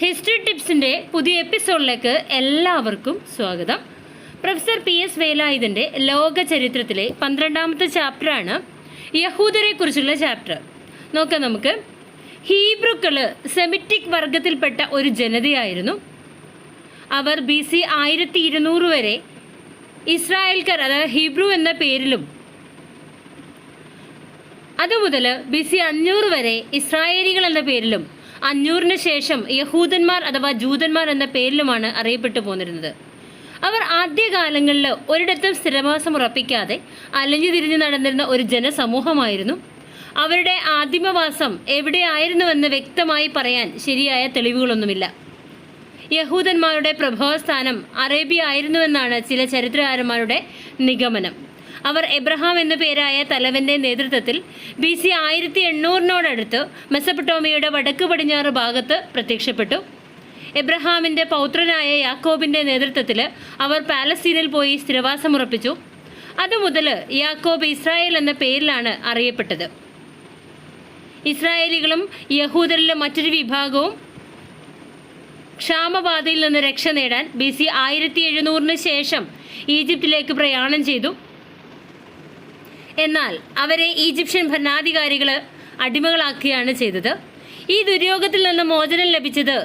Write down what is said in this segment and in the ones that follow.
History ടിപ്സിൻ്റെ പുതിയ എപ്പിസോഡിലേക്ക് എല്ലാവർക്കും സ്വാഗതം. പ്രൊഫസർ PS വേലായുധൻ്റെ ലോക ചരിത്രത്തിലെ 12ാമത്തെ ചാപ്റ്ററാണ് യഹൂദരെ കുറിച്ചുള്ള ചാപ്റ്റർ. നോക്കാം നമുക്ക്. ഹീബ്രുക്കൾ സെമിറ്റിക് വർഗത്തിൽപ്പെട്ട ഒരു ജനതയായിരുന്നു. അവർ BC 1200 വരെ ഇസ്രായേൽക്കാർ, അതായത് ഹീബ്രു എന്ന പേരിലും, അതുമുതൽ BC 500 വരെ ഇസ്രായേലികൾ എന്ന പേരിലും 500-ന് ശേഷം യഹൂദന്മാർ അഥവാ ജൂതന്മാർ എന്ന പേരിലുമാണ് അറിയപ്പെട്ടു പോന്നിരുന്നത്. അവർ ആദ്യകാലങ്ങളിൽ ഒരിടത്തും സ്ഥിരവാസം ഉറപ്പിക്കാതെ അലഞ്ഞു തിരിഞ്ഞു നടന്നിരുന്ന ഒരു ജനസമൂഹമായിരുന്നു. അവരുടെ ആദിമവാസം എവിടെയായിരുന്നുവെന്ന് വ്യക്തമായി പറയാൻ ശരിയായ തെളിവുകളൊന്നുമില്ല. യഹൂദന്മാരുടെ പ്രഭവസ്ഥാനം അറേബ്യ ആയിരുന്നുവെന്നാണ് ചില ചരിത്രകാരന്മാരുടെ നിഗമനം. അവർ എബ്രഹാം എന്ന പേരായ തലവൻ്റെ നേതൃത്വത്തിൽ BC 1800-നോടടുത്ത് മെസപ്പൊട്ടോമിയയുടെ വടക്ക് പടിഞ്ഞാറ് ഭാഗത്ത് പ്രത്യക്ഷപ്പെട്ടു. എബ്രഹാമിൻ്റെ പൗത്രനായ യാക്കോബിൻ്റെ നേതൃത്വത്തിൽ അവർ പാലസ്തീനിൽ പോയി സ്ഥിരവാസമുറപ്പിച്ചു. അതുമുതൽ യാക്കോബ് ഇസ്രായേൽ എന്ന പേരിലാണ് അറിയപ്പെട്ടത്. ഇസ്രായേലികളും യഹൂദരിലെ മറ്റൊരു വിഭാഗവും ക്ഷാമബാധയിൽ നിന്ന് രക്ഷ നേടാൻ BC 1700-ന് ശേഷം ഈജിപ്തിലേക്ക് പ്രയാണം ചെയ്തു. എന്നാൽ അവരെ ഈജിപ്ഷ്യൻ ഭരണാധികാരികൾ അടിമകളാക്കുകയാണ് ചെയ്തത്. ഈ ദുര്യോഗത്തിൽ നിന്ന് മോചനം ലഭിച്ചത്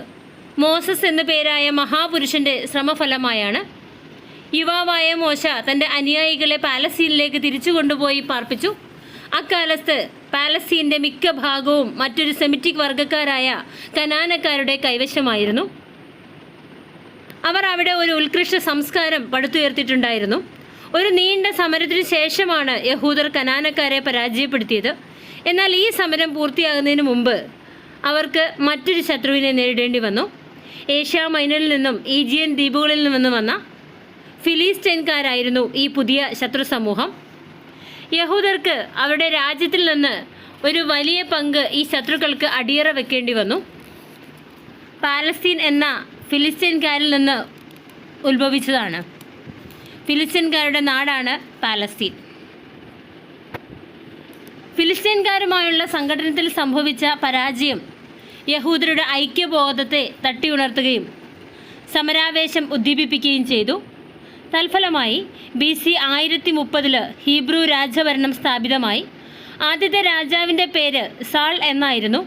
മോസസ് എന്നു പേരായ മഹാപുരുഷന്റെ ശ്രമഫലമായാണ്. യുവാവായ മോശ തൻ്റെ അനുയായികളെ പാലസ്തീനിലേക്ക് തിരിച്ചു കൊണ്ടുപോയി പാർപ്പിച്ചു. അക്കാലത്ത് പാലസ്തീൻ്റെ മിക്ക ഭാഗവും മറ്റൊരു സെമിറ്റിക് വർഗ്ഗക്കാരായ കനാനക്കാരുടെ കൈവശമായിരുന്നു. അവർ അവിടെ ഒരു ഉത്കൃഷ്ട സംസ്കാരം പടുത്തുയർത്തിയിട്ടുണ്ടായിരുന്നു. ഒരു നീണ്ട സമരത്തിന് ശേഷമാണ് യഹൂദർ കനാനക്കാരെ പരാജയപ്പെടുത്തിയത്. എന്നാൽ ഈ സമരം പൂർത്തിയാകുന്നതിന് മുമ്പ് അവർക്ക് മറ്റൊരു ശത്രുവിനെ നേരിടേണ്ടി വന്നു. ഏഷ്യ മൈനറിൽ നിന്നും ഈജിയൻ ദ്വീപുകളിൽ നിന്നും വന്ന ഫിലിസ്റ്റൈൻകാരായിരുന്നു ഈ പുതിയ ശത്രു സമൂഹം. യഹൂദർക്ക് അവരുടെ രാജ്യത്തിൽ നിന്ന് ഒരു വലിയ പങ്ക് ഈ ശത്രുക്കൾക്ക് അടിയറ വെക്കേണ്ടി വന്നു. പാലസ്തീൻ എന്ന ഫിലിസ്റ്റൈൻകാരിൽ നിന്ന് ഉത്ഭവിച്ചതാണ്. ഫിലിസ്റ്റൈൻകാരുടെ നാടാണ് പാലസ്തീൻ. ഫിലിസ്റ്റൈൻകാരുമായുള്ള സംഘടനത്തിൽ സംഭവിച്ച പരാജയം യഹൂദരുടെ ഐക്യബോധത്തെ തട്ടിയുണർത്തുകയും സമരാവേശം ഉദ്ദീപിപ്പിക്കുകയും ചെയ്തു. തൽഫലമായി BC 1030 ഹീബ്രു രാജഭരണം സ്ഥാപിതമായി. ആദ്യത്തെ രാജാവിൻ്റെ പേര് സാൾ എന്നായിരുന്നു.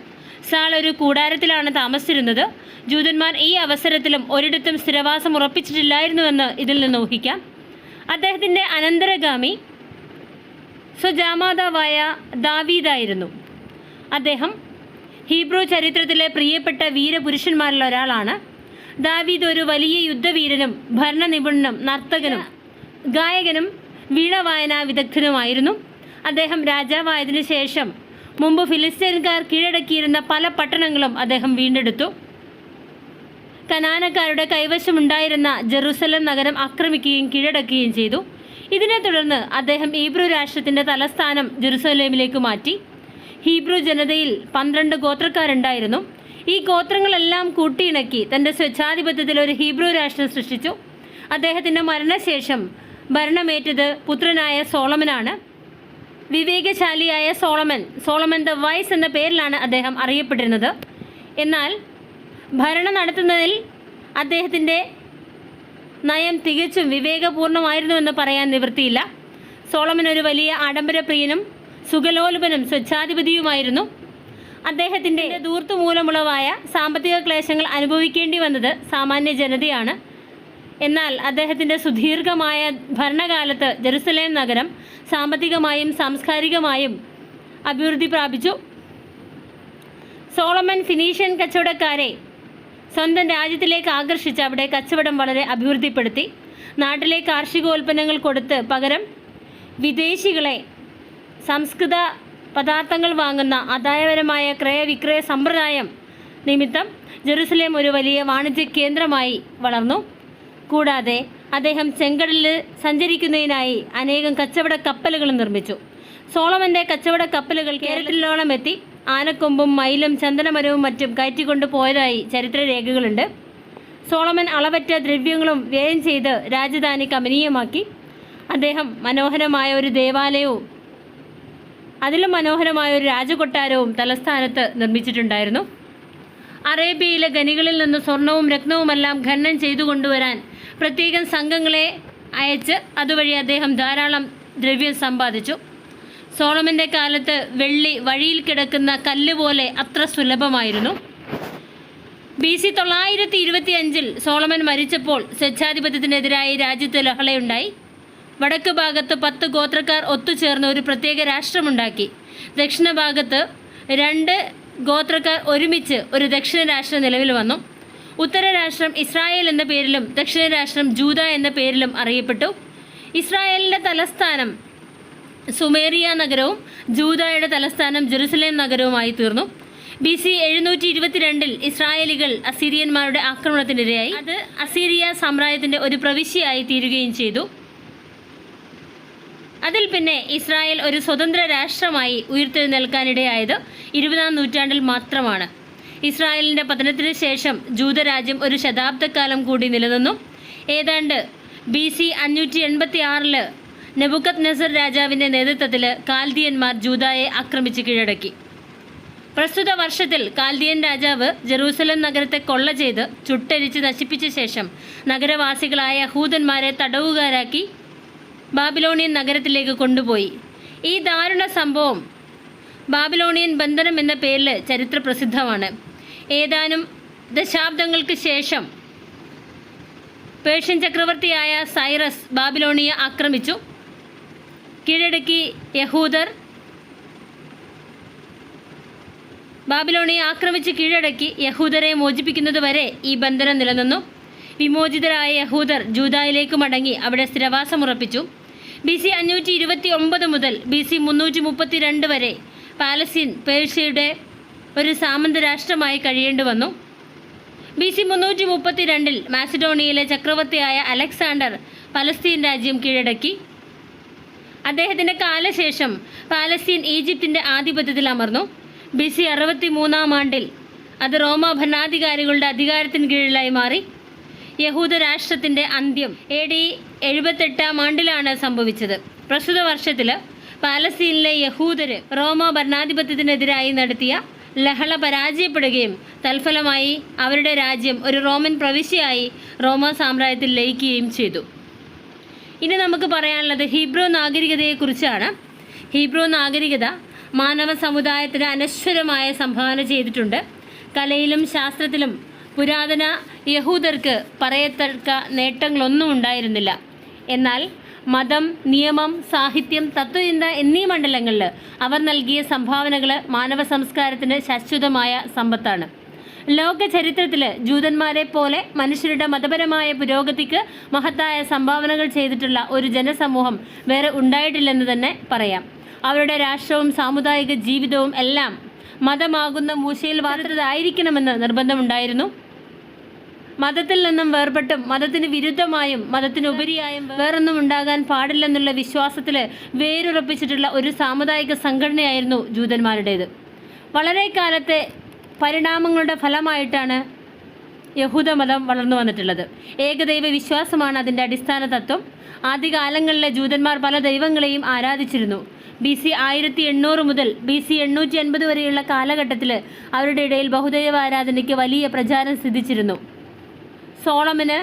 സാൾ ഒരു കൂടാരത്തിലാണ് താമസിച്ചിരുന്നത്. ജൂതന്മാർ ഈ അവസരത്തിലും ഒരിടത്തും സ്ഥിരവാസം ഉറപ്പിച്ചിട്ടില്ലായിരുന്നുവെന്ന് ഇതിൽ നിന്ന് ഊഹിക്കാം. അദ്ദേഹത്തിൻ്റെ അനന്തരഗാമി സ്വജാമാതാവായ ദാവീദായിരുന്നു. അദ്ദേഹം ഹീബ്രു ചരിത്രത്തിലെ പ്രിയപ്പെട്ട വീരപുരുഷന്മാരിൽ ഒരാളാണ്. ദാവീദ് ഒരു വലിയ യുദ്ധവീരനും ഭരണനിപുണനും നർത്തകനും ഗായകനും വീണവായനാ വിദഗ്ധനുമായിരുന്നു. അദ്ദേഹം രാജാവായതിനു ശേഷം മുമ്പ് ഫിലിസ്റ്റൈൻകാർ കീഴടക്കിയിരുന്ന പല പട്ടണങ്ങളും അദ്ദേഹം വീണ്ടെടുത്തു. കനാനക്കാരുടെ കൈവശമുണ്ടായിരുന്ന ജെറുസലം നഗരം ആക്രമിക്കുകയും കീഴടക്കുകയും ചെയ്തു. ഇതിനെ തുടർന്ന് അദ്ദേഹം ഹീബ്രു രാഷ്ട്രത്തിൻ്റെ തലസ്ഥാനം ജെറുസലേമിലേക്ക് മാറ്റി. ഹീബ്രു ജനതയിൽ 12 ഗോത്രക്കാരുണ്ടായിരുന്നു. ഈ ഗോത്രങ്ങളെല്ലാം കൂട്ടിയിണക്കി തൻ്റെ സ്വച്ഛാധിപത്യത്തിൽ ഒരു ഹീബ്രു രാഷ്ട്രം സൃഷ്ടിച്ചു. അദ്ദേഹത്തിൻ്റെ മരണശേഷം ഭരണമേറ്റത് പുത്രനായ സോളമനാണ്. വിവേകശാലിയായ സോളമൻ ദ വൈസ് എന്ന പേരിലാണ് അദ്ദേഹം അറിയപ്പെട്ടിരുന്നത്. എന്നാൽ ഭരണം നടത്തുന്നതിൽ അദ്ദേഹത്തിൻ്റെ നയം തികച്ചും വിവേകപൂർണമായിരുന്നുവെന്ന് പറയാൻ നിവൃത്തിയില്ല. സോളമൻ ഒരു വലിയ ആഡംബരപ്രിയനും സുഖലോലുപനും സ്വച്ഛാധിപതിയുമായിരുന്നു. അദ്ദേഹത്തിൻ്റെ ധൂർത്ത് മൂലമുളവായ സാമ്പത്തിക ക്ലേശങ്ങൾ അനുഭവിക്കേണ്ടി വന്നത് സാമാന്യ ജനതയാണ്. എന്നാൽ അദ്ദേഹത്തിൻ്റെ സുദീർഘമായ ഭരണകാലത്ത് ജെറുസലേം നഗരം സാമ്പത്തികമായും സാംസ്കാരികമായും അഭിവൃദ്ധി പ്രാപിച്ചു. സോളമൻ ഫിനീഷ്യൻ കച്ചവടക്കാരെ സ്വന്തം രാജ്യത്തിലേക്ക് ആകർഷിച്ച് അവിടെ കച്ചവടം വളരെ അഭിവൃദ്ധിപ്പെടുത്തി. നാട്ടിലെ കാർഷികോൽപ്പന്നങ്ങൾ കൊടുത്ത് പകരം വിദേശികളെ സംസ്കൃത പദാർത്ഥങ്ങൾ വാങ്ങുന്ന ആദായപരമായ ക്രയവിക്രയ സമ്പ്രദായം നിമിത്തം ജെറുസലേം ഒരു വലിയ വാണിജ്യ കേന്ദ്രമായി വളർന്നു. കൂടാതെ അദ്ദേഹം ചെങ്കടലിൽ സഞ്ചരിക്കുന്നതിനായി അനേകം കച്ചവട കപ്പലുകൾ നിർമ്മിച്ചു. സോളമൻ്റെ കച്ചവട കപ്പലുകൾ കേരളത്തിലോളം എത്തി ആനക്കൊമ്പും മയിലും ചന്ദനമരവും മറ്റും കയറ്റിക്കൊണ്ടു പോയതായി ചരിത്രരേഖകളുണ്ട്. സോളമൻ അളവറ്റ ദ്രവ്യങ്ങളും വ്യയം ചെയ്ത് രാജധാനി കമനീയമാക്കി. അദ്ദേഹം മനോഹരമായ ഒരു ദേവാലയവും അതിലും മനോഹരമായ ഒരു രാജകൊട്ടാരവും തലസ്ഥാനത്ത് നിർമ്മിച്ചിട്ടുണ്ടായിരുന്നു. അറേബ്യയിലെ ഖനികളിൽ നിന്ന് സ്വർണവും രത്നവുമെല്ലാം ഖനനം ചെയ്തു കൊണ്ടുവരാൻ പ്രത്യേകം സംഘങ്ങളെ അയച്ച് അതുവഴി അദ്ദേഹം ധാരാളം ദ്രവ്യം സമ്പാദിച്ചു. സോളമൻ്റെ കാലത്ത് വെള്ളി വഴിയിൽ കിടക്കുന്ന കല്ല് പോലെ അത്ര സുലഭമായിരുന്നു. BC 925 സോളമൻ മരിച്ചപ്പോൾ സ്വേച്ഛാധിപത്യത്തിനെതിരായി രാജ്യത്ത് ലഹളയുണ്ടായി. വടക്ക് ഭാഗത്ത് 10 ഗോത്രക്കാർ ഒത്തുചേർന്ന് ഒരു പ്രത്യേക രാഷ്ട്രമുണ്ടാക്കി. ദക്ഷിണ ഭാഗത്ത് 2 ഗോത്രക്കാർ ഒരുമിച്ച് ഒരു ദക്ഷിണ രാഷ്ട്രം നിലവിൽ വന്നു. ഉത്തര രാഷ്ട്രം ഇസ്രായേൽ എന്ന പേരിലും ദക്ഷിണ രാഷ്ട്രം ജൂദ എന്ന പേരിലും അറിയപ്പെട്ടു. ഇസ്രായേലിൻ്റെ തലസ്ഥാനം സുമേറിയ നഗരവും ജൂദായുടെ തലസ്ഥാനം ജെറുസലേം നഗരവുമായി തീർന്നു. BC 722 ഇസ്രായേലികൾ അസീരിയന്മാരുടെ ആക്രമണത്തിനിരയായി. അത് അസീരിയ സാമ്രാജ്യത്തിൻ്റെ ഒരു പ്രവിശ്യയായി തീരുകയും ചെയ്തു. അതിൽ പിന്നെ ഇസ്രായേൽ ഒരു സ്വതന്ത്ര രാഷ്ട്രമായി ഉയർത്തെഴുന്നേൽക്കാനിടയായത് 20-ാം നൂറ്റാണ്ടിൽ മാത്രമാണ്. ഇസ്രായേലിൻ്റെ പതനത്തിന് ശേഷം ജൂതരാജ്യം ഒരു ശതാബ്ദക്കാലം കൂടി നിലനിന്നു. ഏതാണ്ട് BC 586 നെബുക്കദ്നെസർ രാജാവിൻ്റെ നേതൃത്വത്തിൽ കാൽദിയന്മാർ ജൂദായെ ആക്രമിച്ച് കീഴടക്കി. പ്രസ്തുത വർഷത്തിൽ കാൽദിയൻ രാജാവ് ജെറൂസലം നഗരത്തെ കൊള്ള ചെയ്ത് ചുട്ടരിച്ച് നശിപ്പിച്ച ശേഷം നഗരവാസികളായ യഹൂദന്മാരെ തടവുകാരാക്കി ബാബിലോണിയൻ നഗരത്തിലേക്ക് കൊണ്ടുപോയി. ഈ ദാരുണ സംഭവം ബാബിലോണിയൻ ബന്ധനം എന്ന പേരിൽ ചരിത്രപ്രസിദ്ധമാണ്. ഏതാനും ദശാബ്ദങ്ങൾക്ക് ശേഷം പേർഷ്യൻ ചക്രവർത്തിയായ സൈറസ് ബാബിലോണിയ ആക്രമിച്ചു കീഴടക്കി. ബാബിലോണിയെ ആക്രമിച്ച് കീഴടക്കി യഹൂദരെ മോചിപ്പിക്കുന്നതുവരെ ഈ ബന്ധനം നിലനിന്നു. വിമോചിതരായ യഹൂദർ ജൂദായിലേക്ക് മടങ്ങി അവിടെ സ്ഥിരവാസമുറപ്പിച്ചു. BC 529 മുതൽ BC 332 വരെ പാലസ്തീൻ പേർഷ്യയുടെ ഒരു സാമന്ത രാഷ്ട്രമായി കഴിയേണ്ടി വന്നു. BC 332 മാസിഡോണിയയിലെ ചക്രവർത്തിയായ അലക്സാണ്ടർ പലസ്തീൻ രാജ്യം കീഴടക്കി. അദ്ദേഹത്തിൻ്റെ കാലശേഷം പാലസ്തീൻ ഈജിപ്തിൻ്റെ ആധിപത്യത്തിൽ അമർന്നു. BC 63 അത് റോമ ഭരണാധികാരികളുടെ അധികാരത്തിന് കീഴിലായി മാറി. യഹൂദ രാഷ്ട്രത്തിൻ്റെ അന്ത്യം AD 78 സംഭവിച്ചത്. പ്രസ്തുത വർഷത്തിൽ പാലസ്തീനിലെ യഹൂദര് റോമ ഭരണാധിപത്യത്തിനെതിരായി നടത്തിയ ലഹള പരാജയപ്പെടുകയും തൽഫലമായി അവരുടെ രാജ്യം ഒരു റോമൻ പ്രവിശ്യയായി റോമ സാമ്രാജ്യത്തിൽ ലയിക്കുകയും ചെയ്തു. ഇനി നമുക്ക് പറയാനുള്ളത് ഹീബ്രു നാഗരികതയെക്കുറിച്ചാണ്. ഹീബ്രു നാഗരികത മാനവ സമുദായത്തിന് അനശ്വരമായ സംഭാവന ചെയ്തിട്ടുണ്ട്. കലയിലും ശാസ്ത്രത്തിലും പുരാതന യഹൂദർക്ക് പറയത്തക്ക നേട്ടങ്ങളൊന്നും ഉണ്ടായിരുന്നില്ല. എന്നാൽ മതം, നിയമം, സാഹിത്യം, തത്വചിന്ത എന്നീ മണ്ഡലങ്ങളിൽ അവർ നൽകിയ സംഭാവനകൾ മാനവ സംസ്കാരത്തിന് ശാശ്വതമായ സമ്പത്താണ്. ലോക ചരിത്രത്തിൽ ജൂതന്മാരെ പോലെ മനുഷ്യരുടെ മതപരമായ പുരോഗതിക്ക് മഹത്തായ സംഭാവനകൾ ചെയ്തിട്ടുള്ള ഒരു ജനസമൂഹം വേറെ ഉണ്ടായിട്ടില്ലെന്ന് തന്നെ പറയാം. അവരുടെ രാഷ്ട്രവും സാമുദായിക ജീവിതവും എല്ലാം മതമാകുന്ന മൂശയിൽ വാർത്തതായിരിക്കണമെന്ന് നിർബന്ധമുണ്ടായിരുന്നു. മതത്തിൽ നിന്നും വേർപെട്ടും മതത്തിന് വിരുദ്ധമായും മതത്തിനുപരിയായും വേറൊന്നും ഉണ്ടാകാൻ പാടില്ലെന്നുള്ള വിശ്വാസത്തിൽ വേരുറപ്പിച്ചിട്ടുള്ള ഒരു സാമുദായിക സംഘടനയായിരുന്നു ജൂതന്മാരുടേത്. വളരെ കാലത്തെ പരിണാമങ്ങളുടെ ഫലമായിട്ടാണ് യഹൂദമതം വളർന്നു വന്നിട്ടുള്ളത്. ഏകദൈവ വിശ്വാസമാണ് അതിൻ്റെ അടിസ്ഥാന തത്വം. ആദ്യകാലങ്ങളിലെ ജൂതന്മാർ പല ദൈവങ്ങളെയും ആരാധിച്ചിരുന്നു. BC 1800 മുതൽ BC 850 വരെയുള്ള കാലഘട്ടത്തിൽ അവരുടെ ഇടയിൽ ബഹുദൈവ ആരാധനയ്ക്ക് വലിയ പ്രചാരം സിദ്ധിച്ചിരുന്നു. സോളമന്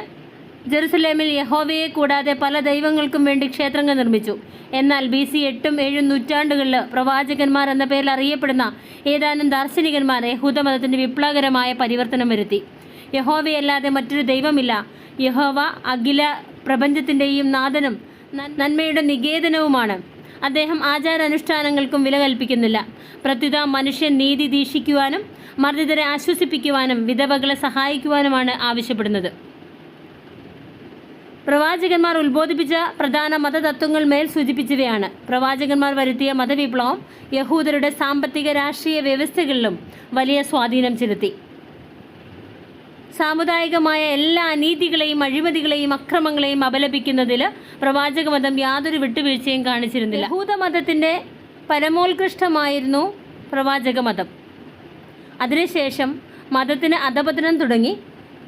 ജെറുസലേമിൽ യഹോവയെ കൂടാതെ പല ദൈവങ്ങൾക്കും വേണ്ടി ക്ഷേത്രങ്ങൾ നിർമ്മിച്ചു. എന്നാൽ BC 8ഉം 7ഉം നൂറ്റാണ്ടുകളിൽ പ്രവാചകന്മാർ എന്ന പേരിൽ അറിയപ്പെടുന്ന ഏതാനും ദാർശനികന്മാർ യഹൂദമതത്തിന് വിപ്ലവകരമായ പരിവർത്തനം വരുത്തി. യഹോവയല്ലാതെ മറ്റൊരു ദൈവമില്ല. യഹോവ അഖില പ്രപഞ്ചത്തിൻ്റെയും നാഥനും നന്മയുടെ നികേതനവുമാണ്. അദ്ദേഹം ആചാരാനുഷ്ഠാനങ്ങൾക്കും വില കൽപ്പിക്കുന്നില്ല. പ്രത്യുത മനുഷ്യൻ നീതി ദീക്ഷിക്കുവാനും മർദ്ദിതരെ ആശ്വസിപ്പിക്കുവാനും വിധവകളെ സഹായിക്കുവാനുമാണ് ആവശ്യപ്പെടുന്നത്. പ്രവാചകന്മാർ ഉത്ബോധിപ്പിച്ച പ്രധാന മതതത്വങ്ങൾ മേൽ സൂചിപ്പിച്ചവയാണ്. പ്രവാചകന്മാർ വരുത്തിയ മതവിപ്ലവം യഹൂദരുടെ സാമ്പത്തിക രാഷ്ട്രീയ വ്യവസ്ഥകളിലും വലിയ സ്വാധീനം ചെലുത്തി. സാമുദായികമായ എല്ലാ അനീതികളെയും അഴിമതികളെയും അക്രമങ്ങളെയും അപലപിക്കുന്നതിൽ പ്രവാചകമതം യാതൊരു വിട്ടുവീഴ്ചയും കാണിച്ചിരുന്നില്ല. യഹൂദമതത്തിൻ്റെ പരമോത്കൃഷ്ടമായിരുന്നു പ്രവാചകമതം. അതിനുശേഷം മതത്തിന് അധപതനം തുടങ്ങി.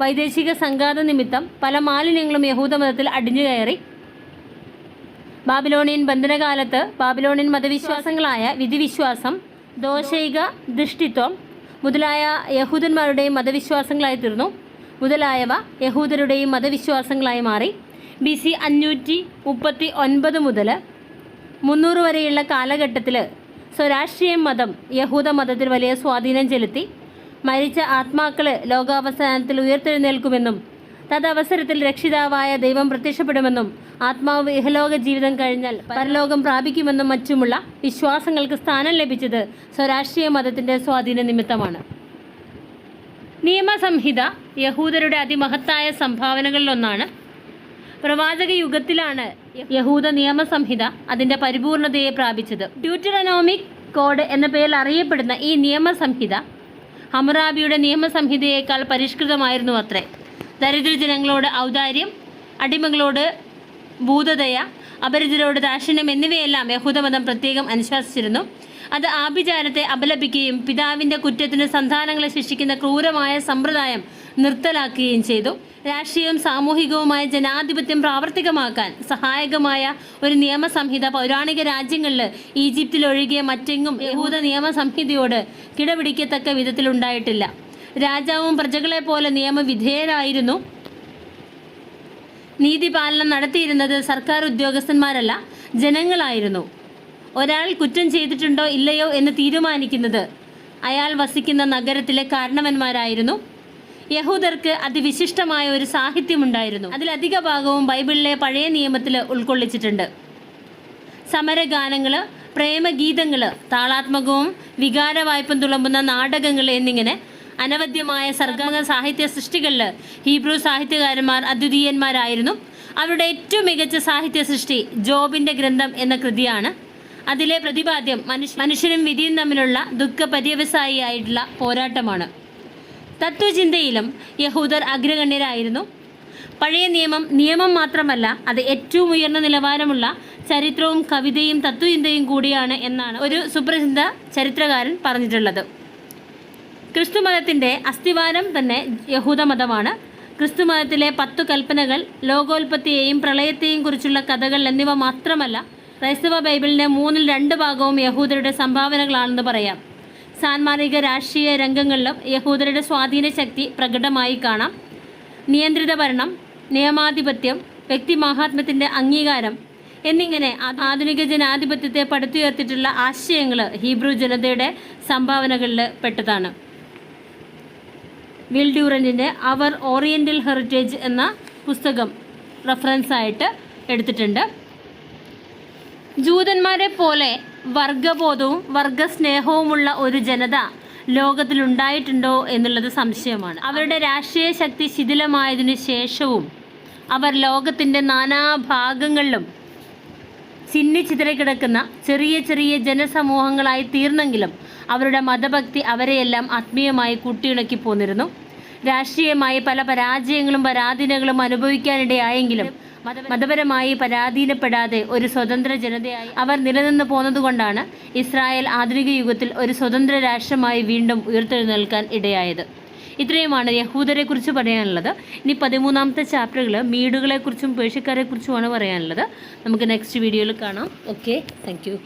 വൈദേശിക സംഘാത നിമിത്തം പല മാലിന്യങ്ങളും യഹൂദമതത്തിൽ അടിഞ്ഞുകയറി. ബാബിലോണിയൻ ബന്ധനകാലത്ത് ബാബിലോണിയൻ മതവിശ്വാസങ്ങളായ വിധിവിശ്വാസം, ദോഷൈക ദൃഷ്ടിത്വം, മുതലായ യഹൂദന്മാരുടെയും മതവിശ്വാസങ്ങളായി തീർന്നു. മുതലായവ യഹൂദരുടെയും മതവിശ്വാസങ്ങളായി മാറി. BC 539 മുതൽ 300 വരെയുള്ള കാലഘട്ടത്തിൽ സ്വരാഷ്ട്രീയ മതം യഹൂദ മതത്തിൽ വലിയ സ്വാധീനം ചെലുത്തി. മരിച്ച ആത്മാക്കൾ ലോകാവസാനത്തിൽ ഉയർത്തെഴുന്നേൽക്കുമെന്നും തദവസരത്തിൽ രക്ഷിതാവായ ദൈവം പ്രത്യക്ഷപ്പെടുമെന്നും ആത്മാവ് ഇഹലോക ജീവിതം കഴിഞ്ഞാൽ പരലോകം പ്രാപിക്കുമെന്നും മറ്റുമുള്ള വിശ്വാസങ്ങൾക്ക് സ്ഥാനം ലഭിച്ചത് സ്വരാഷ്ട്രീയ മതത്തിൻ്റെ സ്വാധീന നിമിത്തമാണ്. നിയമസംഹിത യഹൂദരുടെ അതിമഹത്തായ സംഭാവനകളിലൊന്നാണ്. പ്രവാചക യുഗത്തിലാണ് യഹൂദ നിയമസംഹിത അതിൻ്റെ പരിപൂർണതയെ പ്രാപിച്ചത്. ഡ്യൂറ്ററോണോമിക് കോഡ് എന്ന പേരിൽ അറിയപ്പെടുന്ന ഈ നിയമസംഹിത ഹമ്മറാബിയുടെ നിയമസംഹിതയേക്കാൾ പരിഷ്കൃതമായിരുന്നു അത്രേ. ദരിദ്രജനങ്ങളോട് ഔദാര്യം, അടിമകളോട് ഭൂതദയ, അപരിചിതരോട് ദാക്ഷിണ്യം എന്നിവയെല്ലാം യഹൂദമതം പ്രത്യേകം അനുശാസിച്ചിരുന്നു. അത് ആഭിചാരത്തെ അപലപിക്കുകയും പിതാവിൻ്റെ കുറ്റത്തിന് സന്താനങ്ങളെ ശിക്ഷിക്കുന്ന ക്രൂരമായ സമ്പ്രദായം നിർത്തലാക്കുകയും ചെയ്തു. രാഷ്ട്രീയവും സാമൂഹികവുമായ ജനാധിപത്യം പ്രാവർത്തികമാക്കാൻ സഹായകമായ ഒരു നിയമസംഹിത പൗരാണിക രാജ്യങ്ങളിൽ ഈജിപ്തിലൊഴികെ മറ്റെങ്ങും യഹൂദ നിയമസംഹിതയോട് കിടപിടിക്കത്തക്ക വിധത്തിലുണ്ടായിട്ടില്ല. രാജാവും പ്രജകളെപ്പോലെ നിയമവിധേയരായിരുന്നു. നീതിപാലനം നടത്തിയിരുന്നത് സർക്കാർ ഉദ്യോഗസ്ഥന്മാരല്ല, ജനങ്ങളായിരുന്നു. ഒരാൾ കുറ്റം ചെയ്തിട്ടുണ്ടോ ഇല്ലയോ എന്ന് തീരുമാനിക്കുന്നത് അയാൾ വസിക്കുന്ന നഗരത്തിലെ കാരണവന്മാരായിരുന്നു. യഹൂദർക്ക് അതിവിശിഷ്ടമായ ഒരു സാഹിത്യമുണ്ടായിരുന്നു. അതിലധിക ഭാഗവും ബൈബിളിലെ പഴയ നിയമത്തിൽ ഉൾക്കൊള്ളിച്ചിട്ടുണ്ട്. സമരഗാനങ്ങൾ, പ്രേമഗീതങ്ങൾ, താളാത്മകവും വികാരവായ്പം തുളുമ്പുന്ന നാടകങ്ങൾ എന്നിങ്ങനെ അനവധ്യമായ സർഗാംഗ സാഹിത്യ സൃഷ്ടികളിൽ ഹീബ്രു സാഹിത്യകാരന്മാർ അദ്വിതീയന്മാരായിരുന്നു. അവരുടെ ഏറ്റവും മികച്ച സാഹിത്യ സൃഷ്ടി ജോബിൻ്റെ ഗ്രന്ഥം എന്ന കൃതിയാണ്. അതിലെ പ്രതിപാദ്യം മനുഷ്യനും വിധിയും തമ്മിലുള്ള ദുഃഖപര്യവസായിയായിട്ടുള്ള പോരാട്ടമാണ്. തത്വചിന്തയിലും യഹൂദർ അഗ്രഗണ്യരായിരുന്നു. പഴയ നിയമം മാത്രമല്ല, അത് ഏറ്റവും ഉയർന്ന നിലവാരമുള്ള ചരിത്രവും കവിതയും തത്വചിന്തയും കൂടിയാണ് എന്നാണ് ഒരു സുപ്രസിദ്ധ ചരിത്രകാരൻ പറഞ്ഞിട്ടുള്ളത്. ക്രിസ്തുമതത്തിൻ്റെ അസ്ഥിവാരം തന്നെ യഹൂദമതമാണ്. ക്രിസ്തുമതത്തിലെ 10 കൽപ്പനകൾ, ലോകോൽപത്തിയെയും പ്രളയത്തെയും കുറിച്ചുള്ള കഥകൾ എന്നിവ മാത്രമല്ല, ക്രൈസ്തവ ബൈബിളിൻ്റെ 2/3 ഭാഗവും യഹൂദരുടെ സംഭാവനകളാണെന്ന് പറയാം. സാൻമാർഗിക രാഷ്ട്രീയ രംഗങ്ങളിലും യഹൂദരുടെ സ്വാധീന ശക്തി പ്രകടമായി കാണാം. നിയന്ത്രിത ഭരണം, നിയമാധിപത്യം, വ്യക്തിമാഹാത്മ്യത്തിൻ്റെ അംഗീകാരം എന്നിങ്ങനെ ആധുനിക ജനാധിപത്യത്തെ പടുത്തുയർത്തിയിട്ടുള്ള ആശയങ്ങൾ ഹീബ്രു ജനതയുടെ സംഭാവനകളിൽ പെട്ടതാണ്. വിൽ ഡ്യൂറൻറ്റിൻ്റെ അവർ ഓറിയൻ്റൽ ഹെറിറ്റേജ് എന്ന പുസ്തകം റെഫറൻസായിട്ട് എടുത്തിട്ടുണ്ട്. ജൂതന്മാരെ പോലെ വർഗബോധവും വർഗസ്നേഹവുമുള്ള ഒരു ജനത ലോകത്തിലുണ്ടായിട്ടുണ്ടോ എന്നുള്ളത് സംശയമാണ്. അവരുടെ രാഷ്ട്രീയ ശക്തി ശിഥിലമായതിനു ശേഷവും അവർ ലോകത്തിൻ്റെ നാനാഭാഗങ്ങളിലും ചിന്നിച്ചിതറിക്കിടക്കുന്ന ചെറിയ ചെറിയ ജനസമൂഹങ്ങളായി തീർന്നെങ്കിലും അവരുടെ മതഭക്തി അവരെയെല്ലാം ആത്മീയമായി കൂട്ടിയിണക്കി പോന്നിരുന്നു. രാഷ്ട്രീയമായി പല പരാജയങ്ങളും പരാധീനങ്ങളും അനുഭവിക്കാനിടയായെങ്കിലും മതപരമായി പരാധീനപ്പെടാതെ ഒരു സ്വതന്ത്ര ജനതയായി അവർ നിലനിന്ന് പോന്നതുകൊണ്ടാണ് ഇസ്രായേൽ ആധുനിക യുഗത്തിൽ ഒരു സ്വതന്ത്ര രാഷ്ട്രമായി വീണ്ടും ഉയർത്തെഴുന്നേൽക്കാൻ ഇടയായത്. ഇത്രയുമാണ് യഹൂദരെക്കുറിച്ച് പറയാനുള്ളത്. ഇനി 13ാമത്തെ ചാപ്റ്ററുകൾ മീഡുകളെക്കുറിച്ചും പേർഷ്യക്കാരെക്കുറിച്ചുമാണ് പറയാനുള്ളത്. നമുക്ക് നെക്സ്റ്റ് വീഡിയോയിൽ കാണാം. Okay, thank you.